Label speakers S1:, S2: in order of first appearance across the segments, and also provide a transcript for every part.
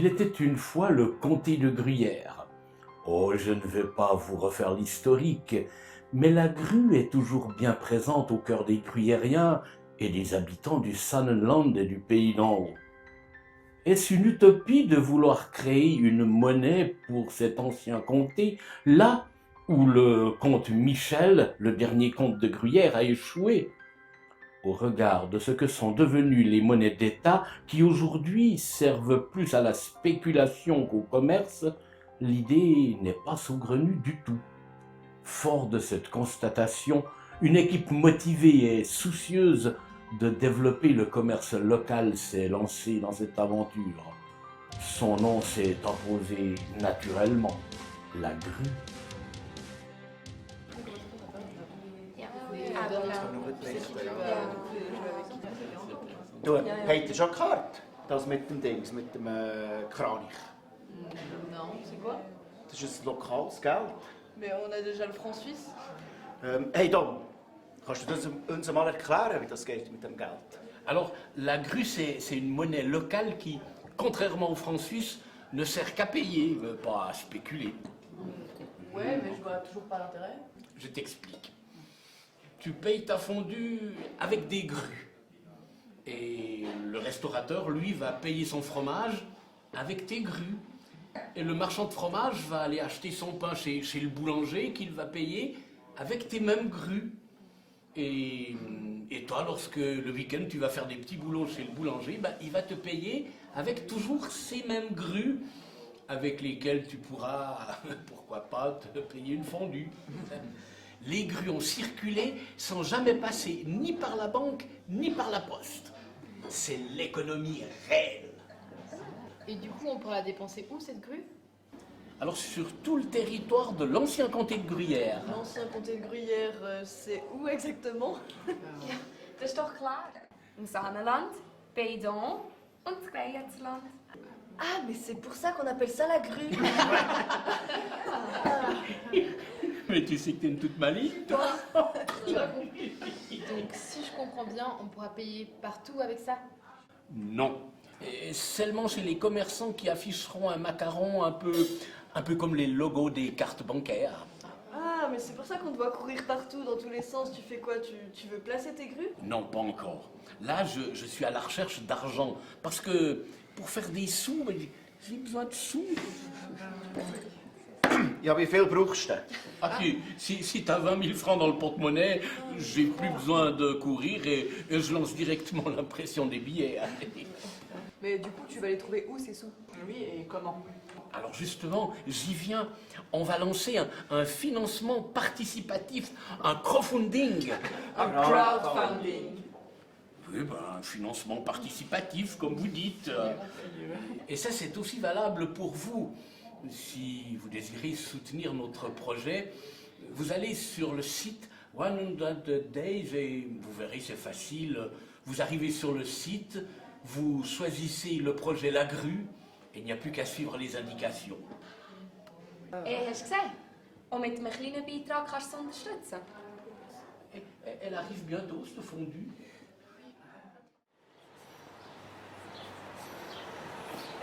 S1: Il était une fois le comté de Gruyère. Oh, je ne vais pas vous refaire l'historique, mais la grue est toujours bien présente au cœur des gruyériens et des habitants du Sunland et du pays d'en haut. Est-ce une utopie de vouloir créer une monnaie pour cet ancien comté, là où le comte Michel, le dernier comte de Gruyère, a échoué? Au regard de ce que sont devenues les monnaies d'État, qui aujourd'hui servent plus à la spéculation qu'au commerce, l'idée n'est pas saugrenue du tout. Fort de cette constatation, une équipe motivée et soucieuse de développer le commerce local s'est lancée dans cette aventure. Son nom s'est imposé naturellement, la grue.
S2: Du, habt ihr schon gehört? Das mit dem Dings, mit dem Kranich.
S3: Non, c'est quoi?
S2: Das ist ein lokales Geld.
S3: Mais on a déjà le franc suisse.
S2: Hey Dom, kannst du uns mal erklären, wie das geht mit dem Geld?
S1: Alors, la grue, c'est une monnaie locale qui, contrairement au franc suisse, ne sert qu'à payer, pas à spéculer.
S3: Ouais, mais je vois toujours pas l'intérêt.
S1: Je t'explique. Tu payes ta fondue avec des grues. Et le restaurateur, lui, va payer son fromage avec tes grues. Et le marchand de fromage va aller acheter son pain chez le boulanger qu'il va payer avec tes mêmes grues. Et toi, lorsque le week-end, tu vas faire des petits boulots chez le boulanger, ben, il va te payer avec toujours ces mêmes grues avec lesquelles tu pourras, pourquoi pas, te payer une fondue. Les grues ont circulé sans jamais passer ni par la banque, ni par la poste. C'est l'économie réelle.
S3: Et du coup, on pourra la dépenser où, cette grue?
S1: Alors, sur tout le territoire de l'ancien comté de Gruyère.
S3: L'ancien comté de Gruyère, c'est où exactement?
S4: Das ist doch klar. Im Saanenland, Beidon und Greiersland.
S5: Ah, mais c'est pour ça qu'on appelle ça la grue.
S1: Mais tu sais que t'es une toute maligne, toi.
S3: J'ai pas compris. Donc, si je comprends bien, on pourra payer partout avec ça?
S1: Non. Et seulement chez les commerçants qui afficheront un macaron un peu comme les logos des cartes bancaires.
S5: Ah, mais c'est pour ça qu'on doit courir partout, dans tous les sens. Tu fais quoi? Tu veux placer tes grues?
S1: Non, pas encore. Là, je suis à la recherche d'argent. Parce que pour faire des sous, j'ai besoin de sous.
S2: Ja, wie viel brauchst du?
S1: Ah, si t'as 20 000 francs dans le porte-monnaie, j'ai plus besoin de courir et je lance directement l'impression des billets.
S5: Mais du coup, tu vas les trouver où ces sous?
S3: Oui, et comment?
S1: Alors justement, j'y viens. On va lancer un financement participatif, un crowdfunding.
S3: Un crowdfunding.
S1: Oui, ben, un financement participatif, comme vous dites. Et ça, c'est aussi valable pour vous. Si vous désirez soutenir notre projet, vous allez sur le site 100 Days et vous verrez, c'est facile. Vous arrivez sur le site, vous choisissez le projet La Grue et il n'y a plus qu'à suivre les indications.
S4: Hast du gesehen? Und mit einem kleinen Beitrag kannst du es unterstützen.
S1: Elle arrive bientôt, cette fondue.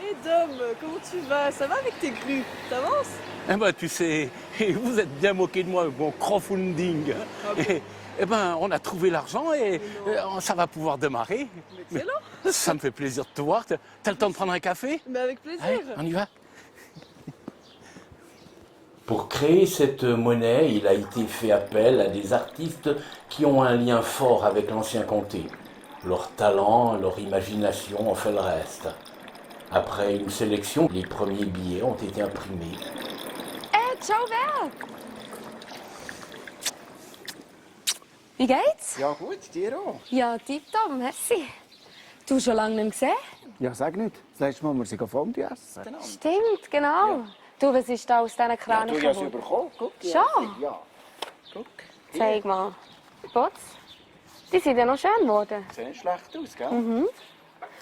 S5: Hé Dom, comment tu vas? Ça va avec tes grues? T'avances?
S1: Eh ben, tu sais, vous êtes bien moqué de moi avec mon crowdfunding. Eh ben, on a trouvé l'argent et ça va pouvoir démarrer.
S5: Excellent.
S1: Ça me fait plaisir de te voir. T'as le temps de prendre un café?
S5: Mais avec plaisir.
S1: Allez, on y va. Pour créer cette monnaie, il a été fait appel à des artistes qui ont un lien fort avec l'ancien comté. Leur talent, leur imagination ont fait le reste. Après une sélection, les premiers billets ont été imprimés.
S4: Ciao, Bert! Wie geht's?
S2: Ja gut, dir auch.
S4: Ja, tipptopp, merci. Du schon lange nicht gesehen?
S2: Ja, sag nicht. Das letzte Mal, wir Fondue essen.
S4: Stimmt, genau. Du, was ist da aus diesen Kranichen geworden?
S2: bekommen. Guck,
S4: Schon?
S2: Ja. Guck.
S4: Zeig mal. Putz. Die sind ja noch schön geworden.
S2: Sieht nicht schlecht aus, gell?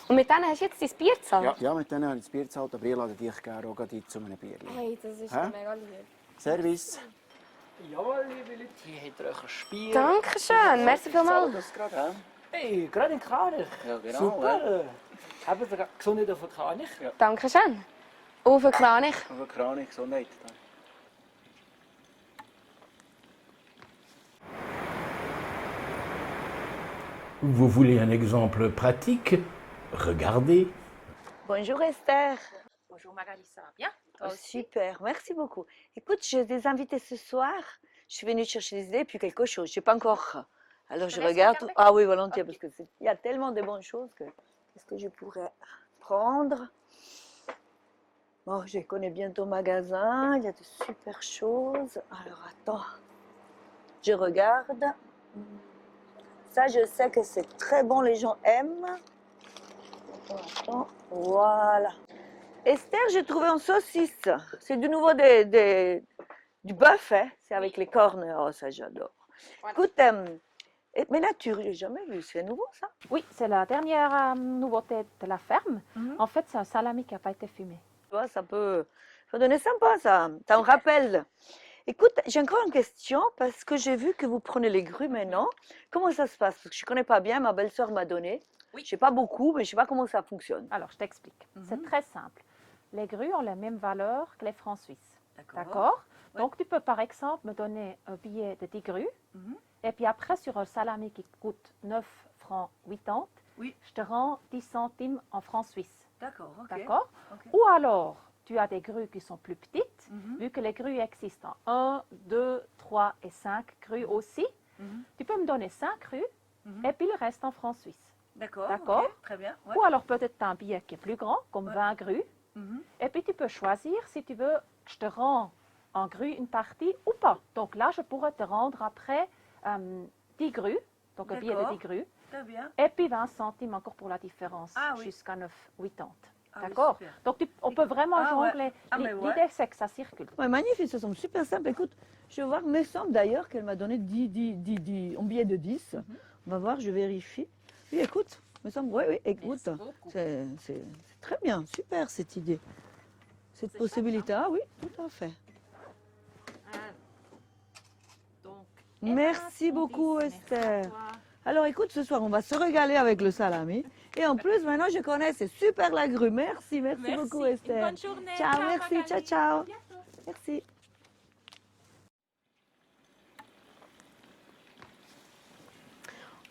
S4: Und mit denen hast du jetzt dein Bier gezahlt?
S2: Ja, mit denen habe ich das Bier gezahlt, aber ich lade dich gerne auch gleich zu einem Bier.
S4: Hey, das ist
S2: Hä?
S4: mega lieb.
S2: Service.
S6: Jawohl, liebe Leute, hier habt ihr euch ein Spiel.
S4: Dankeschön, merci vielmals.
S2: Das gerade, hä?
S6: Hey, gerade in Kranich.
S7: Ja, genau.
S6: Super. Haben Sie Gesundheit auf Kranich? Ja.
S4: Danke schön. Auf den Kranich.
S7: Aber Krone, Gesundheit.
S1: Vous voulez un exemple pratique? Regardez.
S8: Bonjour Esther.
S9: Bonjour Magali, ça va bien? Toi
S8: Oh,
S9: aussi?
S8: super, merci beaucoup. Écoute, j'ai des invités ce soir. Je suis venue chercher des idées puis quelque chose. Je sais pas encore. Alors je
S9: laisse
S8: regarde.
S9: regarder?
S8: Ah oui, volontiers,
S9: Ok.
S8: parce que il y a tellement de bonnes choses que qu'est-ce que je pourrais prendre? Bon, je connais bien ton magasin. Il y a de super choses. Alors attends, je regarde. Ça, je sais que c'est très bon. Les gens aiment. Attends, voilà. Esther, j'ai trouvé un saucisse. C'est du nouveau du bœuf, hein? C'est avec les cornes. Oh, ça, j'adore.
S9: Voilà.
S8: Écoute, mais nature, j'ai jamais vu. C'est nouveau, ça?
S10: Oui, c'est la dernière nouveauté de la ferme.
S8: Mhm.
S10: En fait, c'est un salami qui n'a pas été fumé.
S8: Tu vois, ça peut donner sympa, ça. Ça me rappelle. Écoute, j'ai encore une question parce que j'ai vu que vous prenez les grues maintenant. Comment ça se passe? Parce que je ne connais pas bien. Ma belle-sœur m'a donné.
S10: Oui.
S8: Je ne sais pas beaucoup, mais je ne sais pas comment ça fonctionne.
S10: Alors, je t'explique.
S8: Mhm.
S10: C'est très simple. Les grues ont la même valeur que les francs suisses.
S8: D'accord.
S10: D'accord?
S8: Ouais.
S10: Donc, tu peux par exemple me donner un billet de 10 grues.
S8: Mhm.
S10: Et puis après, sur un salami qui coûte 9 francs 80,
S8: Oui.
S10: je te rends 10 centimes en francs suisses.
S8: D'accord, ok.
S10: D'accord?
S8: Ok.
S10: Ou alors, tu as des grues qui sont plus petites,
S8: Mhm.
S10: vu que les grues existent en 1, 2, 3 et 5 grues aussi.
S8: Mhm.
S10: Tu peux me donner 5 grues
S8: Mhm.
S10: et puis le reste en francs suisses.
S8: D'accord.
S10: D'accord.
S8: ok, Très bien. Ouais.
S10: Ou alors peut-être tu as un billet qui est plus grand, comme
S8: Ouais.
S10: 20 grues.
S8: Mhm.
S10: Et puis tu peux choisir si tu veux que je te rends en grue une partie ou pas. Donc là, je pourrais te rendre après 10 grues, donc un billet de
S8: D'accord.
S10: 10 grues.
S8: Très bien.
S10: Et puis 20 centimes encore pour la différence,
S8: Ah oui.
S10: jusqu'à 9,80.
S8: Ah oui,
S10: D'accord?
S8: super.
S10: Donc on peut vraiment
S8: Ah ouais.
S10: jongler.
S8: Ah, mais ouais.
S10: L'idée, c'est que ça circule.
S8: Ouais, magnifique, ça semble super simple. Écoute, je vais voir, il me semble d'ailleurs qu'elle m'a donné 10, un billet de 10. On va voir, je vérifie. Oui, écoute, il me semble, oui, écoute.
S9: Merci beaucoup.
S8: C'est très bien, super cette idée. Cette possibilité, ah oui, tout à fait.
S10: Donc,
S8: Merci beaucoup, Esther. Alors écoute, ce soir, on va se régaler avec le salami. Et en plus, maintenant, je connais, c'est super la grue. Merci beaucoup, Esther.
S9: Bonne journée.
S8: Ciao, merci,
S9: Magali.
S8: ciao.
S9: À bientôt.
S8: Merci.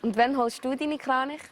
S4: Und wann holst du deine Kranich?